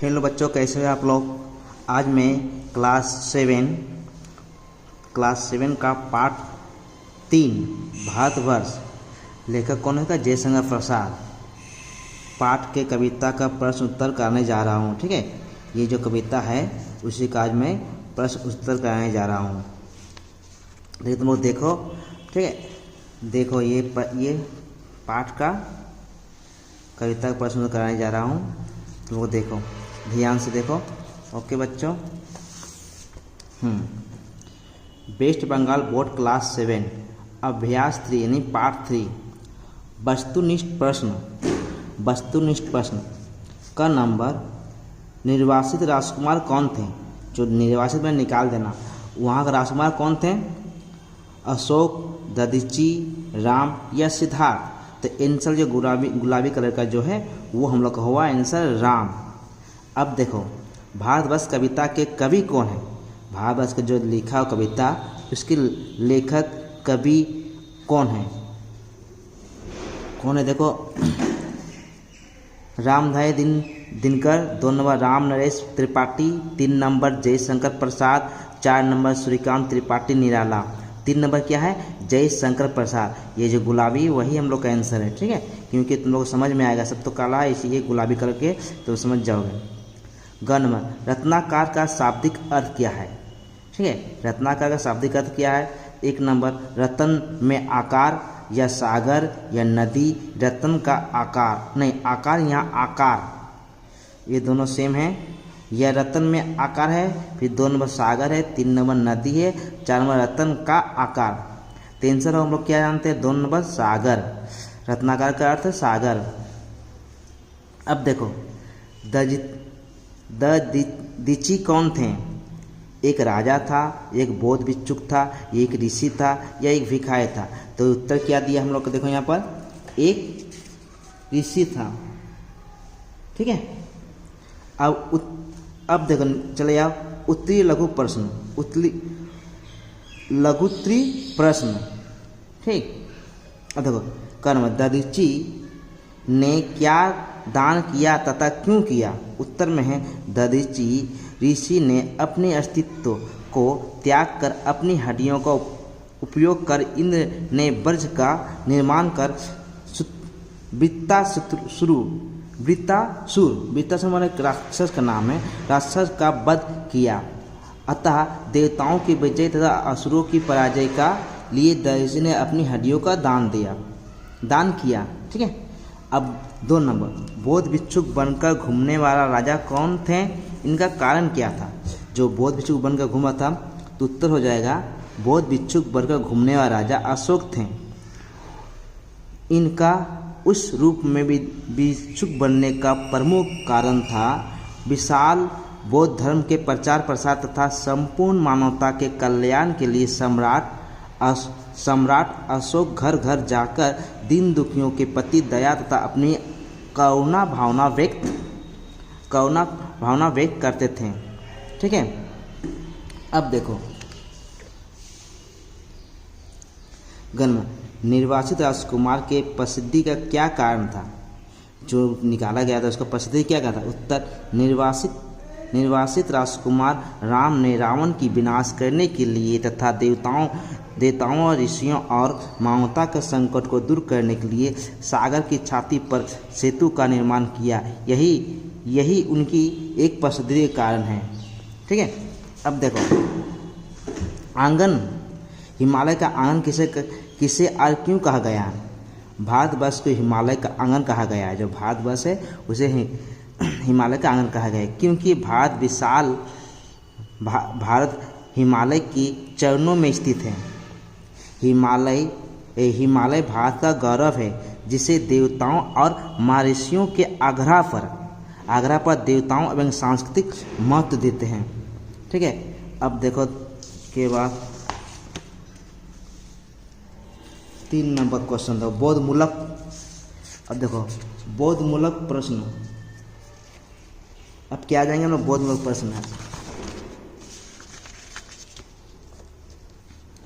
Hello बच्चों, कैसे हो आप लोग। आज मैं क्लास सेवन का पार्ट 3 भारतवर्ष, लेखक कौन है? जयशंकर प्रसाद। पाठ के कविता का प्रश्न उत्तर कराने जा रहा हूँ। ठीक है, ये जो कविता है उसी का आज मैं प्रश्न उत्तर कराने जा रहा हूँ। देखिए तुम लोग देखो, ठीक है, देखो ये पाठ का कविता का प्रश्न उत्तर कराने जा रहा हूँ। तुम लोग देखो, ध्यान से देखो। ओके बच्चों। वेस्ट बंगाल बोर्ड क्लास 7 अभ्यास 3 यानी पार्ट 3 वस्तुनिष्ठ प्रश्न का नंबर। निर्वासित राजकुमार कौन थे? जो निर्वासित में निकाल देना, वहाँ का राजकुमार कौन थे? अशोक, दधीची, राम या सिद्धार्थ? तो आंसर जो गुलाबी कलर का जो है वो हम लोग का हुआ आंसर राम। अब देखो, भारतवर्ष कविता के कवि कौन है? भारतवर्ष का जो लिखा हो कविता, उसके लेखक कवि कौन है? देखो, Ramdhari Dinkar, 2 number Ram Naresh Tripathi, 3 number Jaishankar Prasad, 4 number Suryakant Tripathi Nirala, 3 number क्या है? जयशंकर प्रसाद। ये जो गुलाबी वही हम लोग का आंसर है। ठीक है, क्योंकि तुम लोग समझ में आएगा, सब तो काला है इसीलिए गुलाबी कलर के तो समझ जाओगे। गणम रत्नाकर का शाब्दिक अर्थ क्या है? ठीक है, रत्नाकर का शाब्दिक अर्थ क्या है? 1 नंबर रतन में आकार या सागर या नदी। रतन का आकार नहीं, आकार यहाँ आकार, ये दोनों सेम है। यह रतन में आकार है, फिर 2 नंबर सागर है, 3 नंबर नदी है, 4 नंबर रतन का आकार। तो आंसर हम लोग क्या जानते हैं? 2 नंबर सागर। रत्नाकर का अर्थ सागर। अब देखो, दधीची कौन थे? एक राजा था, एक बौद्ध भिक्षुक था, एक ऋषि था या एक भिखारी था? तो उत्तर क्या दिया हम लोग को? देखो यहाँ पर एक ऋषि था। ठीक है, अब देखो, चले आओ उत्तरी लघु प्रश्न, लघुत्तरी प्रश्न। ठीक, अब देखो, कर्म दधीची ने क्या दान किया तथा क्यों किया? उत्तर में है दधीची ऋषि ने अपने अस्तित्व को त्याग कर अपनी हड्डियों का उपयोग कर इंद्र ने वज्र का निर्माण कर वृत्तासुर माने राक्षस का नाम है, राक्षस का वध किया। अतः देवताओं की विजय तथा असुरों की पराजय का लिए दधीची ने अपनी हड्डियों का दान किया। ठीक है, अब 2 नंबर बौद्ध भिक्षुक बनकर घूमने वाला राजा कौन थे? इनका कारण क्या था? जो बौद्ध भिक्षुक बनकर घूमा था, तो उत्तर हो जाएगा बौद्ध भिक्षुक बनकर घूमने वाला राजा अशोक थे। इनका उस रूप में भी भिक्षुक बनने का प्रमुख कारण था विशाल बौद्ध धर्म के प्रचार प्रसार तथा संपूर्ण मानवता के कल्याण के लिए सम्राट अशोक घर घर जाकर दीन दुखियों के प्रति दया तथा अपनी करुणा भावना व्यक्त करते थे। ठीक है, अब देखो, गण निर्वासित राजकुमार के प्रसिद्धि का क्या कारण था? जो निकाला गया था उसका प्रसिद्धि क्या था? उत्तर निर्वासित राजकुमार राम ने रावण की विनाश करने के लिए तथा देवताओं और ऋषियों और मानवता के संकट को दूर करने के लिए सागर की छाती पर सेतु का निर्माण किया। यही उनकी एक प्रसिद्धि के कारण है। ठीक है, अब देखो, आंगन, हिमालय का आंगन किसे और क्यों कहा गया है? भारतवर्ष को हिमालय का आंगन कहा गया है। जो भारतवर्ष है उसे हिमालय का आंगन कहा गया है, क्योंकि भारत हिमालय की चरणों में स्थित है। हिमालय भारत का गौरव है, जिसे देवताओं और महर्षियों के आग्रह पर देवताओं एवं सांस्कृतिक महत्व देते हैं। ठीक है, अब देखो के बाद 3 नंबर क्वेश्चन था बोधमूलक। अब देखो, बोधमूलक प्रश्न। अब क्या आ जाएंगे हम लोग? बोधमूलक प्रश्न है।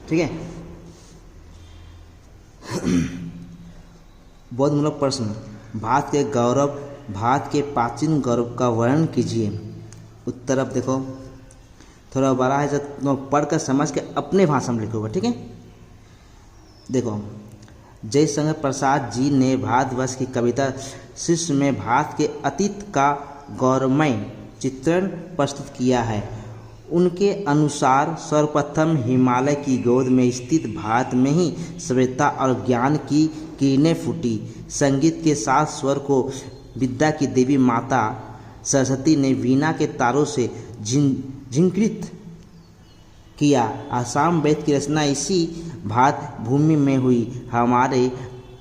ठीक है, बोधमूलक प्रश्न। भारत के गौरव भारत के प्राचीन गौरव का वर्णन कीजिए। उत्तर अब देखो थोड़ा बड़ा है, तो पढ़कर समझ के अपने भाषा में लिखोगे, ठीक है। देखो, जयशंकर प्रसाद जी ने भारतवर्ष की कविता शीर्ष में भारत के अतीत का गौरवमय चित्रण प्रस्तुत किया है। उनके अनुसार सर्वप्रथम हिमालय की गोद में स्थित भारत में ही सभ्यता और ज्ञान की किरणें फूटी। संगीत के साथ स्वर को विद्या की देवी माता सरस्वती ने वीणा के तारों से झिंकृत किया। आसाम वेद की रचना इसी भारत भूमि में हुई। हमारे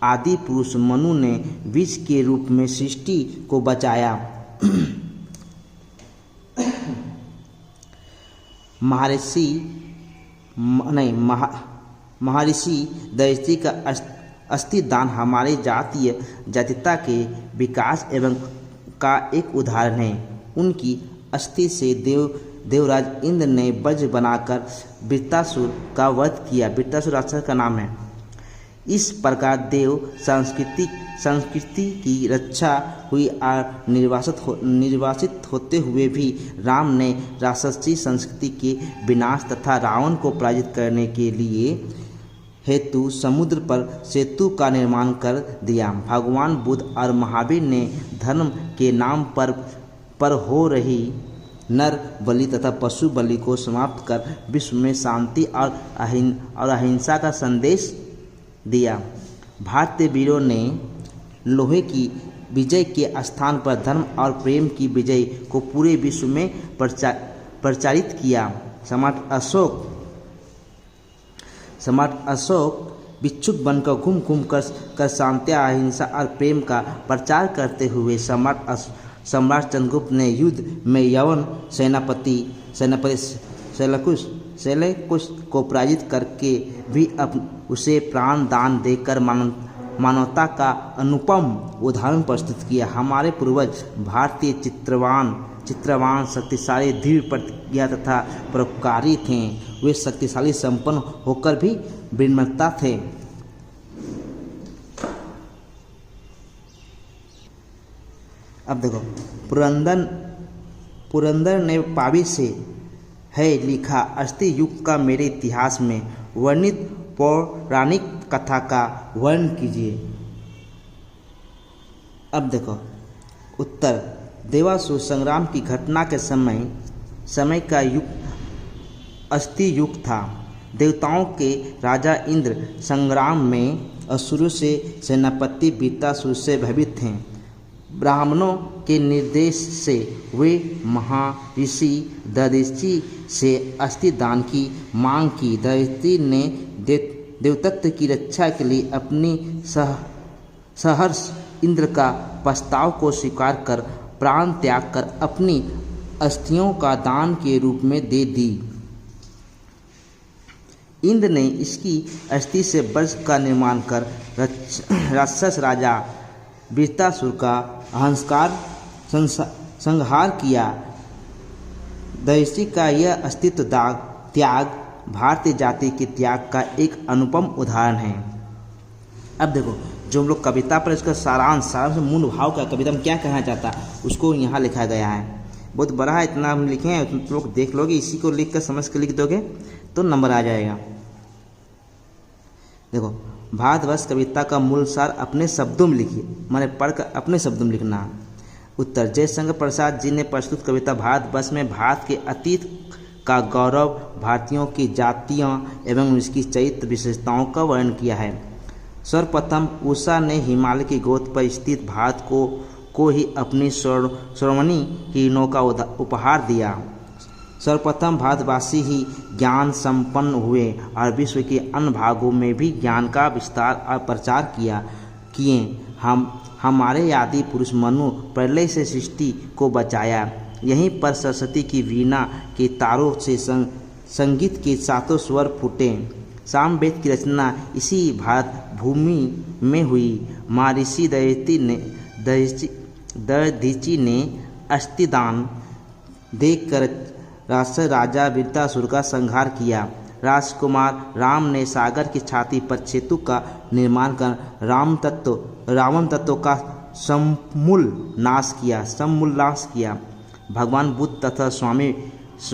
आदि पुरुष मनु ने बीज के रूप में सृष्टि को बचाया। महर्षि दयती का अस्थि दान हमारे जातीयता के विकास एवं का एक उदाहरण है। उनकी अस्थि से देवराज इंद्र ने वज्र बनाकर वृत्तासुर का वध किया। वृत्तासुर राक्षस का नाम है। इस प्रकार देव संस्कृति की रक्षा हुई और निर्वासित होते हुए भी राम ने राक्षसी संस्कृति के विनाश तथा रावण को पराजित करने के लिए हेतु समुद्र पर सेतु का निर्माण कर दिया। भगवान बुद्ध और महावीर ने धर्म के नाम पर हो रही नर बलि तथा पशु बलि को समाप्त कर विश्व में शांति और अहिंसा का संदेश दिया। भारतीय वीरों ने लोहे की विजय के स्थान पर धर्म और प्रेम की विजय को पूरे विश्व में प्रचारित किया। सम्राट अशोक भिक्षुक बनकर घूम कर शांति, अहिंसा और प्रेम का प्रचार करते हुए सम्राट चंद्रगुप्त ने युद्ध में यवन सेनापति शैलकुश को पराजित करके भी उसे प्राण दान देकर मानवता का अनुपम उदाहरण प्रस्तुत किया। हमारे पूर्वज भारतीय चित्रवान शक्तिशाली, दृढ़ प्रतिज्ञा तथा परोपकारी थे। वे शक्तिशाली संपन्न होकर भी विनम्रता थे। अब देखो, पुरंदर ने पावी से है लिखा, अस्थि युग का मेरे इतिहास में वर्णित पौराणिक कथा का वर्णन कीजिए। अब देखो उत्तर, देवासुर संग्राम की घटना के समय का युग अस्थि युग था। देवताओं के राजा इंद्र संग्राम में असुरों से सेनापति वृत्तासुर से भयभीत थे। ब्राह्मणों के निर्देश से वे महर्षि दधीचि से अस्थि दान की मांग की। दधीचि ने देवतत्व की रक्षा के लिए अपनी सहर्ष इंद्र का प्रस्ताव को स्वीकार कर प्राण त्याग कर अपनी अस्थियों का दान के रूप में दे दी। इंद्र ने इसकी अस्थि से वज्र का निर्माण कर राक्षस राजा वृत्तासुर का अहंकार संहार किया। दधीचि का यह अस्तित्व त्याग भारतीय जाति के त्याग का एक अनुपम उदाहरण है। अब देखो, जो हम लोग कविता पर इसका सारांश मूल भाव का कविता में क्या कहना चाहता उसको यहाँ लिखा गया है। बहुत बड़ा है, इतना हम लिखे हैं, तुम लोग देख लोगे। इसी को लिख कर समझ के लिख दोगे तो नंबर आ जाएगा। देखो, भारतवर्ष कविता का मूल सार अपने शब्दों में लिखिए, मैंने पढ़कर अपने शब्दों में लिखना। उत्तर, जयशंकर प्रसाद जी ने प्रस्तुत कविता भारतवर्ष में भारत के अतीत का गौरव, भारतीयों की जातियों एवं उसकी चरित्र विशेषताओं का वर्णन किया है। सर्वप्रथम उषा ने हिमालय की गोद पर स्थित भारत को ही अपनी स्वर्णिम किरणों का उपहार दिया। सर्वप्रथम भारतवासी ही ज्ञान संपन्न हुए और विश्व के अन्य भागों में भी ज्ञान का विस्तार और प्रचार किए। हमारे आदि पुरुष मनु प्रलय से सृष्टि को बचाया। यहीं पर सरस्वती की वीणा के तारों से संगीत के सातों स्वर फूटे। सामवेद की रचना इसी भारत भूमि में हुई। महर्षि दधीचि ने अस्थिदान देकर राक्षस राजा वृत्तासुर का संहार किया। राजकुमार राम ने सागर की छाती पर सेतु का निर्माण कर रावण तत्व का समूल नाश किया। भगवान बुद्ध तथा स्वामी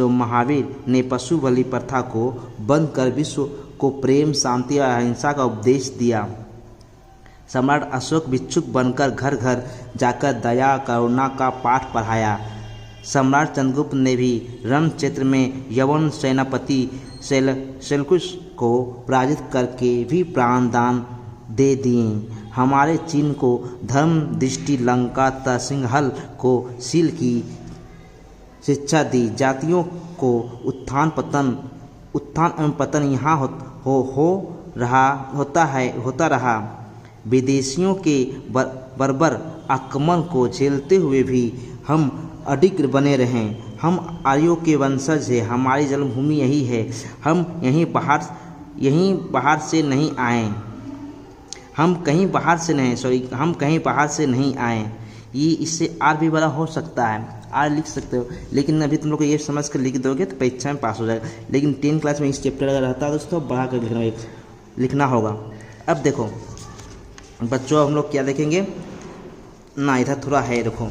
महावीर ने पशु बलि प्रथा को बंद कर विश्व को प्रेम, शांति और अहिंसा का उपदेश दिया। सम्राट अशोक भिक्षुक बनकर घर घर जाकर दया करुणा का पाठ पढ़ाया। सम्राट चंद्रगुप्त ने भी रण क्षेत्र में यवन सेनापति सेल्यूकस को पराजित करके भी प्राण दान दे दिए। हमारे चीन को धर्म दृष्टि लंका तथा सिंहल को शील की शिक्षा दी। जातियों को उत्थान एवं पतन यहाँ होता रहा। विदेशियों के बर्बर आक्रमण को झेलते हुए भी हम अडिग बने रहें। हम आर्यों के वंशज हैं, हमारी जन्मभूमि यही है। हम यहीं बाहर से नहीं आए। हम कहीं बाहर से नहीं आए। ये इससे आर भी बड़ा हो सकता है, आर लिख सकते हो, लेकिन अभी तुम लोग को ये समझ कर लिख दोगे तो परीक्षा में पास हो जाएगा। लेकिन 10 क्लास में इस चैप्टर अगर रहता है तो उसको बढ़ा कर लिखना होगा। अब देखो बच्चों, हम लोग क्या देखेंगे ना, इधर थोड़ा है, देखो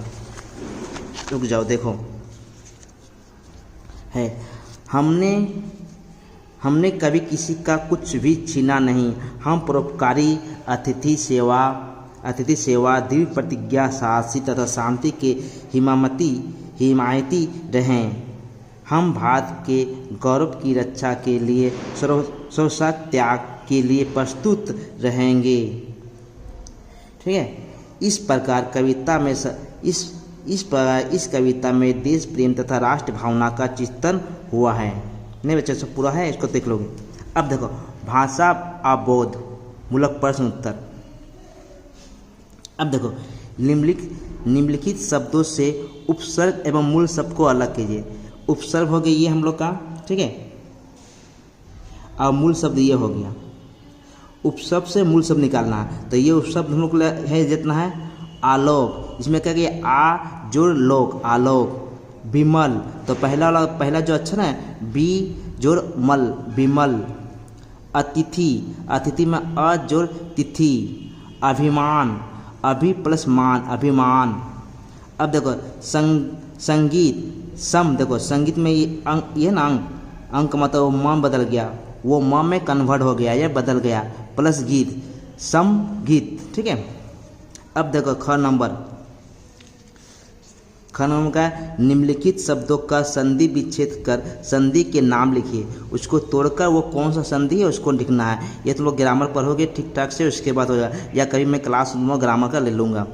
रुक जाओ, देखो है, हमने कभी किसी का कुछ भी छीना नहीं। हम परोपकारी, अतिथि सेवा, दिव्य प्रतिज्ञा, साहसी तथा शांति के हिमायती रहें। हम भारत के गौरव की रक्षा के लिए सर्वस्व त्याग के लिए प्रस्तुत रहेंगे। ठीक है। इस प्रकार इस कविता में देश प्रेम तथा राष्ट्र भावना का चिंतन हुआ है। नहीं बच्चे, सब पूरा है, इसको देख लोगे। अब देखो भाषा अवबोध मूलक प्रश्न उत्तर। अब देखो निम्नलिखित शब्दों से उपसर्ग एवं मूल शब्द को अलग कीजिए। उपसर्ग हो गया ये हम लोग का, ठीक है, और मूल शब्द ये हो गया। उपशब्द से मूल शब्द निकालना है, तो ये उपशब्द हम लोग है जितना है आलोक। इसमें क्या गया आ जोड़ लोक, आलोक। विमल, तो पहला जो अक्षर है बी जोड़ मल, विमल। अतिथि में अ जोड़ तिथि, अभिमान, अभि प्लस मान, अभिमान। अब देखो संगीत, सम, देखो संगीत में ये ना अंक मतलब वो म बदल गया, वो म में कन्वर्ट हो गया, ये बदल गया, प्लस गीत, सम गीत। ठीक है। अब देखो ख नंबर का निम्नलिखित शब्दों का संधि विच्छेद कर संधि के नाम लिखिए। उसको तोड़कर वो कौन सा संधि है उसको लिखना है। ये तुम लोग ग्रामर पढ़ोगे ठीक ठाक से, उसके बाद हो जाएगा, या कभी मैं क्लास ग्रामर का ले लूँगा।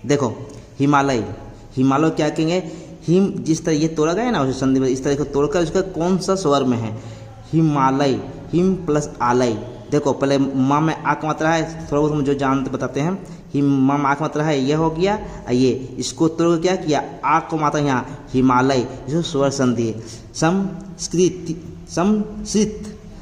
देखो हिमालय क्या कहेंगे, हिम जिस तरह ये तोड़ा गया है ना उस संधि में, इस तरह को तोड़कर उसका कौन सा स्वर में है, हिमालय, हिम प्लस आलय। देखो पहले माँ में आ का मात्रा है, थोड़ा बहुत हम जो जानते बताते हैं, हिम माँ में आ का मात्रा है, ये हो गया, ये इसको तोड़ क्या किया, आ को मात्रा यहाँ हिमालय, जो स्वर संधि है। समश्रित,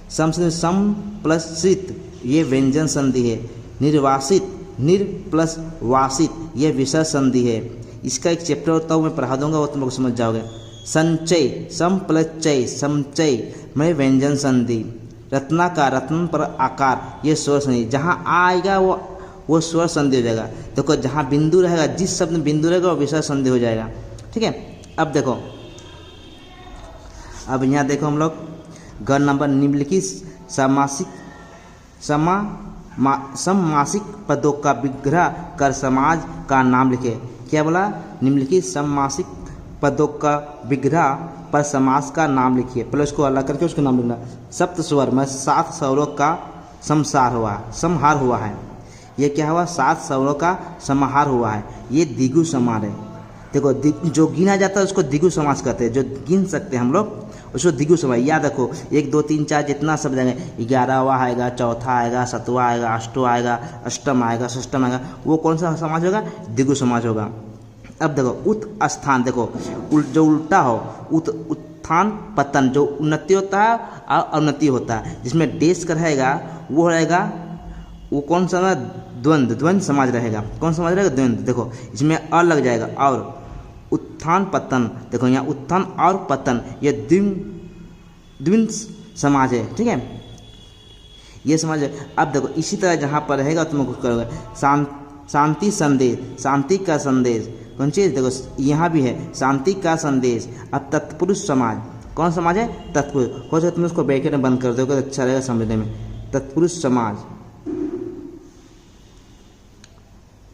सम प्लस श्रित, ये व्यंजन संधि है। निर्वासित, निर प्लस वासित, ये विसर्ग संधि है। इसका एक चैप्टर होता है मैं पढ़ा दूंगा, वो तुम लोग समझ जाओगे। संचय, सम प्लस चय, समचय में व्यंजन संधि। रत्नाकार, रत्न पर आकार, ये स्वर संधि। जहाँ आएगा वो स्वर संधि हो जाएगा। देखो जहाँ बिंदु रहेगा, जिस शब्द में बिंदु रहेगा वो विसर्ग संधि हो जाएगा। ठीक है। अब देखो, अब यहाँ देखो हम लोग ग नंबर निम्नलिखित सममासिक पदों का विग्रह कर समाज का नाम लिखे। क्या बोला, निम्नलिखित सममासिक पदों का विग्रह पर समास का नाम लिखिए। पहले उसको अलग करके उसका नाम लिखना। सप्त स्वर में 7 स्वरों का संहार हुआ है। ये क्या हुआ, 7 स्वरों का समाहार हुआ है। ये द्विगु समास है। देखो जो गिना जाता है उसको द्विगु समास कहते हैं, जो गिन सकते हैं हम लोग उसको द्विगु समास। याद रखो 1 2 3 4 जितना शब्द आएंगे, 11वां आएगा, चौथा आएगा, 7वां आएगा, 8वां आएगा, अष्टम आएगा, षष्टम आएगा, वो कौन सा समास होगा, द्विगु समास होगा। अब देखो उत्स्थान, देखो जो उल्टा हो, उत्थान पतन, जो उन्नति होता है और अवनति होता है, जिसमें देश का रहेगा वो रहेगा, वो कौन सा, द्वंद्व समाज रहेगा। कौन समाज रहेगा, द्वंद्व। देखो इसमें अ लग जाएगा, और उत्थान पतन, देखो यहाँ उत्थान और पतन, ये द्विंद समाज है। ठीक है, ये समाज है। अब देखो इसी तरह जहाँ पर रहेगा तुम कुछ करोगे, शांति संदेश, शांति का संदेश कौन चीज़, देखो यहाँ भी है शांति का संदेश। अब तत्पुरुष समाज, कौन समाज है, तत्पुरुष। हो सकता तुम उसको ब्रैकेट में बंद कर दो, अच्छा रहेगा समझने में। तत्पुरुष समाज,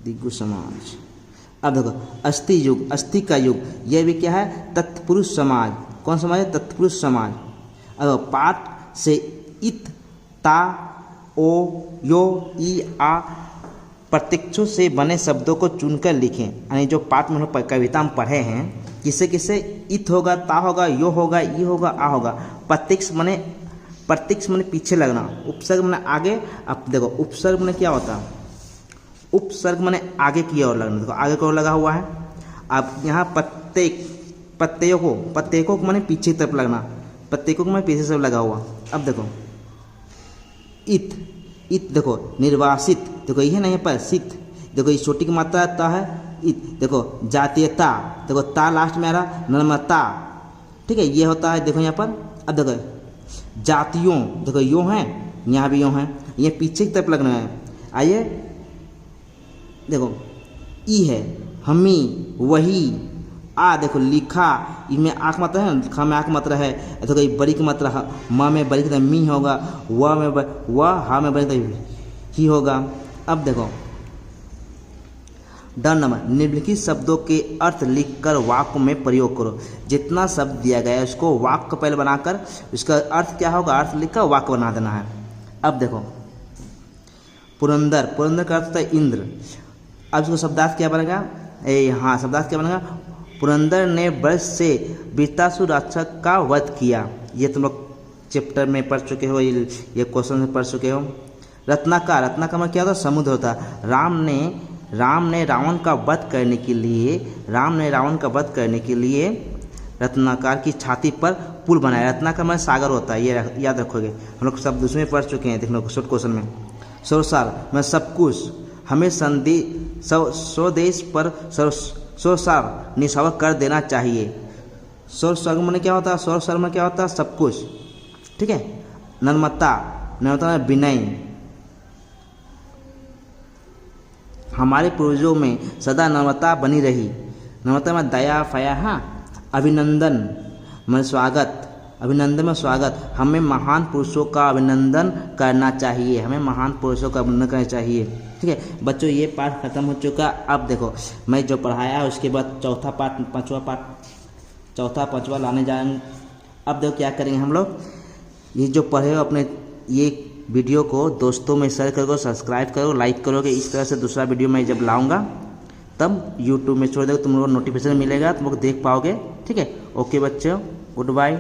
दिग्गु समाज। अब देखो अस्थि युग, अस्थि का युग, यह भी क्या है, तत्पुरुष समाज। कौन समाज है, तत्पुरुष समाज। अब पाठ से इत, ता, ओ, यो, ई, आ प्रत्यक्षों से बने शब्दों को चुनकर लिखें। यानी जो पाठ में कविता में पढ़े हैं, किसे किसे इत होगा, ता होगा, यो होगा, ई होगा, आ होगा। प्रत्यक्ष माने पीछे लगना, उपसर्ग माने आगे। अब देखो उपसर्ग माने क्या होता है, उपसर्ग माने आगे की ओर लगना। देखो आगे की ओर लगा हुआ है। अब यहाँ प्रत्ययों को माने पीछे की तरफ लगना, प्रत्ययों को माने पीछे से लगा हुआ। अब देखो इत, इत देखो निर्वासित, देखो ये नहीं पर सित, देखो ये छोटी की मात्रा ता है इत। देखो जातीयता, देखो ता लास्ट में आ रहा, नर्मता, ठीक है, ये होता है देखो यहाँ पर। अब देखो जातियों, देखो यो है, यहाँ भी यो है, ये पीछे की तरफ लगना है। आइए देखो ई है, हमी, वही, आ देखो लिखा, इनमें आँख मात्रा है, खा में आँख मात्रा है। देखो ये बड़ी की मात्रा है, माँ में बड़ी की मी होगा, व में हा में बड़ी ही होगा। अब देखो डन नंबर, निम्नलिखित शब्दों के अर्थ लिखकर वाक्य में प्रयोग करो। जितना शब्द दिया गया है उसको वाक्य पहले बनाकर उसका अर्थ क्या होगा, अर्थ लिखकर वाक्य बना देना है। अब देखो पुरंदर, पुरंदर का अर्थ होता है इंद्र। अब इसको शब्दार्थ क्या बनेगा, हाँ शब्दार्थ क्या बनेगा, पुरंदर ने वर्ष से वृत्तासुर राक्षस का वध किया। ये तुम लोग चैप्टर में पढ़ चुके हो, ये क्वेश्चन में पढ़ चुके हो। रत्नाकर, रत्नाकर में क्या होता है, समुद्र होता है। राम ने रावण का वध करने के लिए रत्नाकर की छाती पर पुल बनाया। रत्नाकर में सागर होता है, ये याद रखोगे, हम लोग सब दूसरे में पढ़ चुके हैं, देख लो शॉर्ट क्वेश्चन में। सोरसार में सब कुछ, हमें स्वदेश पर सोरसार निशावर कर देना चाहिए। सोरसार में क्या होता है, सोरसार में क्या होता है, सब कुछ, ठीक है। नर्मता, नर्मता में विनय, हमारे पूर्वजों में सदा नर्मता बनी रही। नर्मता में दया, फया, हाँ। अभिनंदन में स्वागत, अभिनंदन में स्वागत, हमें महान पुरुषों का अभिनंदन करना चाहिए, हमें महान पुरुषों का अभिनंदन करना चाहिए, ठीक है। बच्चों ये पाठ खत्म हो चुका। अब देखो मैं जो पढ़ाया उसके बाद चौथा पाँचवा लाने जाएंगे। अब देखो क्या करेंगे हम लोग, ये जो पढ़े हो अपने ये वीडियो को दोस्तों में शेयर करो, सब्सक्राइब करो, लाइक करोगे। इस तरह से दूसरा वीडियो मैं जब लाऊंगा तब यूट्यूब में छोड़ देगा, तुम लोग नोटिफिकेशन मिलेगा, तुम लोग देख पाओगे, ठीक है। ओके बच्चों, गुड बाय।